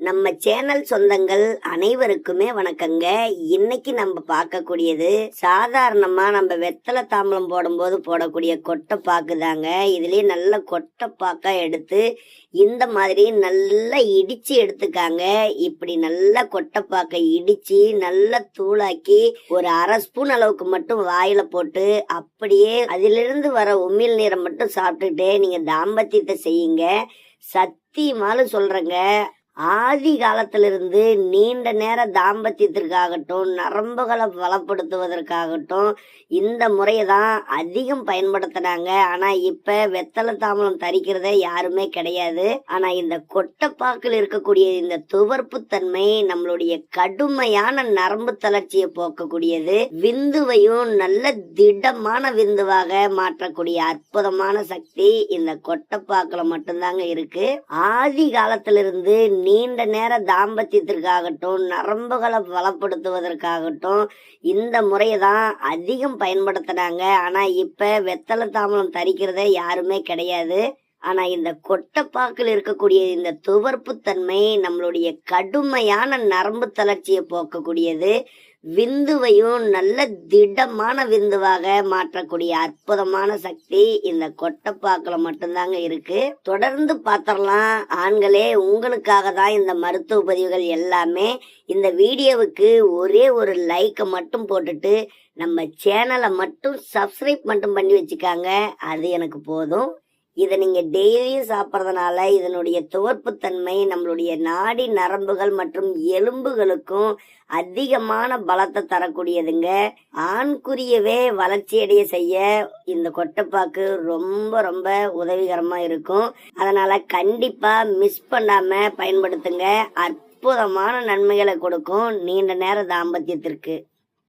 நம்ம சேனல் சொந்தங்கள் அனைவருக்குமே வணக்கங்க. இன்னைக்கு நம்ம பார்க்கக்கூடியது சாதாரணமா நம்ம வெத்தலை தாம்பலம் போடும்போது போடக்கூடிய கொட்டை பாக்கு தாங்க. இதுலயே நல்ல கொட்டை பாக்கா எடுத்து இந்த மாதிரி நல்லா இடிச்சு எடுத்துக்காங்க. இப்படி நல்லா கொட்டை பாக்கை இடிச்சு நல்லா தூளாக்கி ஒரு அரை ஸ்பூன் அளவுக்கு மட்டும் வாயில போட்டு அப்படியே அதிலிருந்து வர உமிழ் நீரை மட்டும் சாப்பிட்டுட்டே நீங்க தாம்பத்தியத்தை செய்யுங்க. சத்தியமாலும் சொல்றேங்க, ஆதி காலத்திலிருந்து நீண்ட நேர தாம்பத்தியத்திற்காகட்டும் நரம்புகளை பலப்படுத்துவதற்காகட்டும் இந்த முறையை தான் அதிகம் பயன்படுத்தினாங்க. ஆனா இப்ப வெத்தலை தாம்பலம் தரிக்கிறத யாருமே கிடையாது. ஆனா இந்த கொட்டைப்பாக்கில் இருக்கக்கூடிய இந்த துவர்ப்பு தன்மை நம்மளுடைய கடுமையான நரம்பு தளர்ச்சியை போக்கக்கூடியது. விந்துவையும் நல்ல திடமான விந்துவாக மாற்றக்கூடிய அற்புதமான சக்தி இந்த கொட்டைப்பாக்குல மட்டும்தாங்க இருக்கு. ஆதி காலத்திலிருந்து நீண்ட நேர தாம்பத்தியத்திற்காகட்டும் நரம்புகளை பலப்படுத்துவதற்காகட்டும் இந்த முறையை தான் அதிகம் பயன்படுத்தினாங்க. ஆனா இப்ப வெத்தலை தாம்பலம் தரிக்கிறத யாருமே கிடையாது. ஆனா இந்த கொட்டைப்பாக்கில் இருக்கக்கூடிய இந்த துவர்ப்பு தன்மை நம்மளுடைய கடுமையான நரம்பு தளர்ச்சியை போக்கக்கூடியது. விந்துவையும் நல்ல திடமான விந்துவாக மாற்றக்கூடிய அற்புதமான சக்தி இந்த கொட்டைப்பாக்குல மட்டும்தாங்க இருக்கு. தொடர்ந்து பார்த்தரலாம் ஆண்களே, உங்களுக்காக தான் இந்த மருத்துவ பதிவுகள் எல்லாமே. இந்த வீடியோவுக்கு ஒரே ஒரு லைக்கை மட்டும் போட்டுட்டு நம்ம சேனலை மட்டும் சப்ஸ்கிரைப் மட்டும் பண்ணி வச்சுக்காங்க. அது எனக்கு போதும். இதை நீங்க டெய்லியும் சாப்பிட்றதுனால இதனுடைய துவர்ப்பு தன்மை நம்மளுடைய நாடி நரம்புகள் மற்றும் எலும்புகளுக்கும் அதிகமான பலத்தை தரக்கூடியதுங்க. ஆண்குறியவே வளர்ச்சியடைய செய்ய இந்த கொட்டைப்பாக்கு ரொம்ப ரொம்ப உதவிகரமா இருக்கும். அதனால கண்டிப்பா மிஸ் பண்ணாம பயன்படுத்துங்க. அற்புதமான நன்மைகளை கொடுக்கும் நீண்ட நேர தாம்பத்தியத்திற்கு.